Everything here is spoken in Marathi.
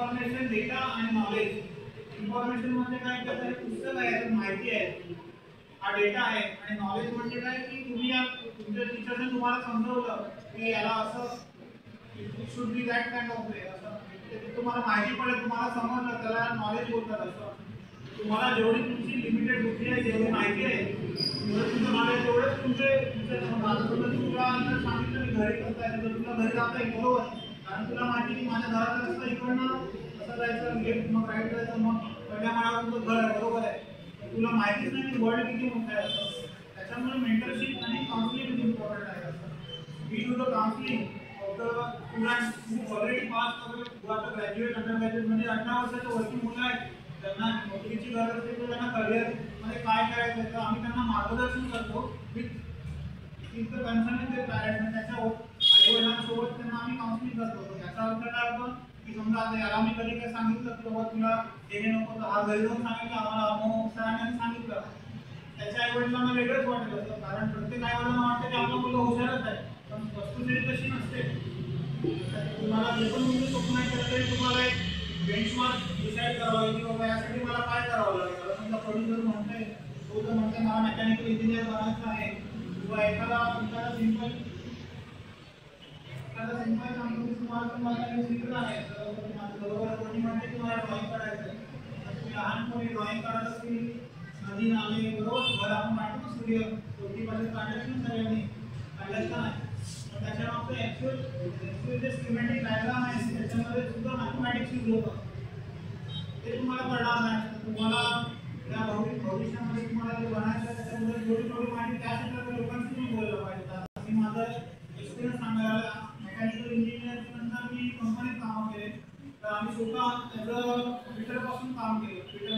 इन्फॉर्मेशन, डेटा आणि नॉलेज. इन्फॉर्मेशन म्हणजे काय तर पुस्तक आहे, माहिती आहे, हा डेटा आहे. आणि नॉलेज म्हणजे काय की तुम्ही या तुमच्या टीचरने तुम्हाला समजवलं की याला असं it should be that kind of वे, असं तुम्हाला माहिती पडेल, तुम्हाला समजलं, त्याला नॉलेज बोलतात. असं तुम्हाला जेवढी तुमची लिमिटेड बुद्धी आहे, जेवढी माहिती आहे, जेवढं तुमचं नॉलेज, तेवढंच तुला जर सांगितलं की घरी करता येतं तर तुला घरी जाता येईल, बरोबर. कारण तुला माहिती की माझ्या घराचा रस्ता इकडनं असं जायचं, लेफ्ट मग राईट जायचं, मग पहिल्या माळावर तुझं घर आहे, बरोबर आहे. तर तुला माहितीच नाही की वर्ल्ड किती मोठं आहे असं. त्याच्यामुळे मेंटरशिप आणि काउन्सिलिंग इज इम्पॉर्टंट आहे असं. We do the counselling of the student who already pass our graduate, under graduate, म्हणजे 18 वर्षाच्या वरची मुलं आहेत त्यांना नोकरीची गरज असते, तर त्यांना करिअरमध्ये काय करायचं आहे तर आम्ही त्यांना मार्गदर्शन करतो विथ द कन्सर्न ते पॅरेंट्स. त्याच्या आईवडिलांसोबत त्यांना आम्ही काउन्सिलिंग करतो. याचा अर्थ काय होतो की समजा आता याला मी कधी काय सांगितलं की बाबा तुला हे नको, तर हा घरी जाऊन सांगितलं आम्हाला अमोक सरांनी सांगितलं, त्याच्या आईवडिलांना वेगळंच वाटेल असतं. कारण प्रत्येक आईवडिलांना वाटतं की आपलं मुलं हुशारच आहे, पण वस्तुस्थिती तशी नसते. तुम्हाला जे पण तुमचं स्वप्न आहे तर ते तुम्हाला एक बेंचमार्क डिसाईड करावं लागेल की बाबा यासाठी मला काय करावं लागेल. आता समजा प्रोड्युसर म्हणतोय, तो जर म्हणतोय मला मेकॅनिकल इंजिनियर बनायचं आहे, किंवा एखादा सिंपल कंपनी तुम्हाला शिकलं आहे, तर माझं बरोबर कोणी म्हणते की मला ड्रॉइंग करायचं आहे, तर तुम्ही लहानपणी ड्रॉइंग काढत असतील, नदी नाले, बरोबर, घर आपण काढतो सूर्य, शेतीमध्ये काढायचं ना सगळ्यांनी, काढायचं नाही. पण त्याच्या मागचं ॲक्च्युअल जे स्किमॅटिक डायग्राम आहे त्याच्यामध्ये सुद्धा मॅथमॅटिक्स यूज होतं. ते तुम्हाला कळणार नाही. तुम्हाला त्या भविष्यामध्ये तुम्हाला जे बनायचं आहे त्याच्यामध्ये थोडी थोडी माहिती त्या क्षेत्रातल्या लोकांशी तुम्ही बोललं पाहिजे. आता मी माझं एक्सपिरियन्स सांगायला, मेकॅनिकल इंजिनियर नंतर मी कंपनीत काम केले, तर आम्ही स्वतः ॲज अ फिटरपासून काम केलं. फिटर